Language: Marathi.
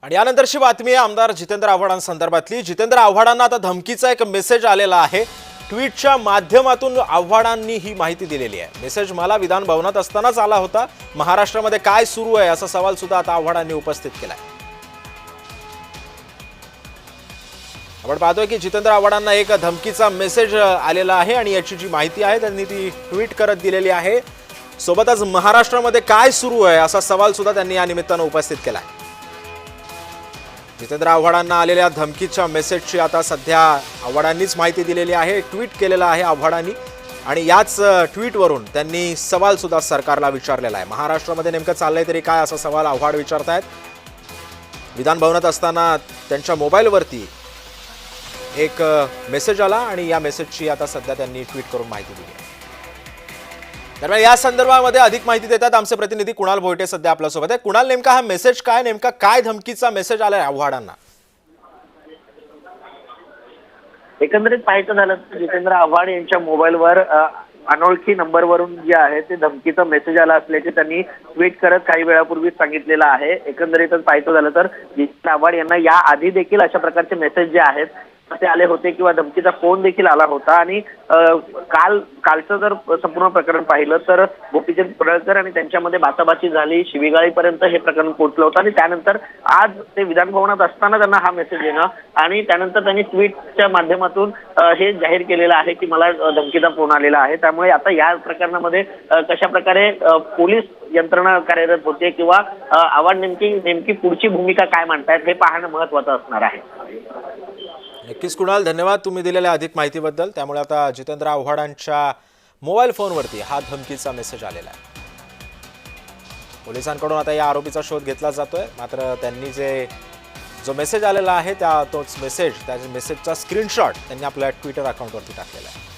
आणि यानंतरची बातमी आहे आमदार जितेंद्र आव्हाडांसंदर्भातली। जितेंद्र आव्हाडांना आता धमकीचा एक मेसेज आलेला आहे। ट्विटच्या माध्यमातून आव्हाडांनी ही माहिती दिलेली आहे। मेसेज मला विधान भवनात असतानाच आला होता। महाराष्ट्रामध्ये काय सुरू आहे असा सवाल सुद्धा आता आव्हाडांनी उपस्थित केलाय। आपण पाहतोय की जितेंद्र आव्हाडांना एक धमकीचा मेसेज आलेला आहे आणि याची जी माहिती आहे त्यांनी ती ट्विट करत दिलेली आहे। सोबतच महाराष्ट्रामध्ये काय सुरू आहे असा सवाल सुद्धा त्यांनी या निमित्तानं उपस्थित केलाय। जितेंद्र आव्हाडांना आलेल्या धमकीच्या मेसेजची आता सध्या आव्हाडांनीच माहिती दिलेली आहे। ट्विट केलेला आहे आव्हाडांनी आणि याच ट्विटवरून त्यांनी सवाल सुद्धा सरकारला विचारलेला आहे। महाराष्ट्रामध्ये नेमकं चाललंय तरी काय असा सवाल आव्हाड विचारतायत। विधान भवनात असताना त्यांच्या मोबाईलवरती एक मेसेज आला आणि या मेसेजची आता सध्या त्यांनी ट्विट करून माहिती दिली आहे। दरम्यान या संदर्भामध्ये अधिक माहिती देतात आमचे प्रतिनिधी कुणाल भोयटे सध्या आपल्यासोबत आहे। कुणाल, नेमका हा मेसेज काय, नेमका काय धमकीचा मेसेज आलाय आव्हाडांना? एकंदरीत पाहायचं झालं तर जितेंद्र आव्हाड यांच्या मोबाईलवर अनोळखी नंबरवरून जे आहे ते धमकीचा मेसेज आला असल्याचे त्यांनी ट्विट करत काही वेळापूर्वीच सांगितलेलं आहे। एकंदरीतच पाहायचं झालं तर जितेंद्र आव्हाड यांना या आधी देखील अशा प्रकारचे मेसेज जे आहेत ते आले होते किंवा धमकीचा फोन देखील आला होता आणि कालचं जर संपूर्ण प्रकरण पाहिलं तर गोपीचंद पडळकर आणि त्यांच्यामध्ये बाचाबाची झाली, शिवीगाळीपर्यंत हे प्रकरण पोहोचलं होतं आणि त्यानंतर आज ते विधान भवनात असताना त्यांना हा मेसेज येणं आणि त्यानंतर त्यांनी ट्विटच्या माध्यमातून हे जाहीर केलेलं आहे की मला धमकीचा फोन आलेला आहे। त्यामुळे आता या प्रकरणामध्ये कशा प्रकारे पोलीस यंत्रणा कार्यरत होते किंवा आव्हाड नेमकी पुढची भूमिका काय मांडतायत हे पाहणं महत्त्वाचं असणार आहे। नक्कीच कुणाल, धन्यवाद तुम्ही दिलेल्या अधिक माहितीबद्दल। त्यामुळे आता जितेंद्र आव्हाडांच्या मोबाईल फोनवरती हा धमकीचा मेसेज आलेला आहे। पोलिसांकडून आता या आरोपीचा शोध घेतला जातोय। मात्र त्यांनी जो मेसेज आलेला आहे त्या मेसेजचा स्क्रीनशॉट त्यांनी आपल्या ट्विटर अकाउंटवरती टाकलेला आहे।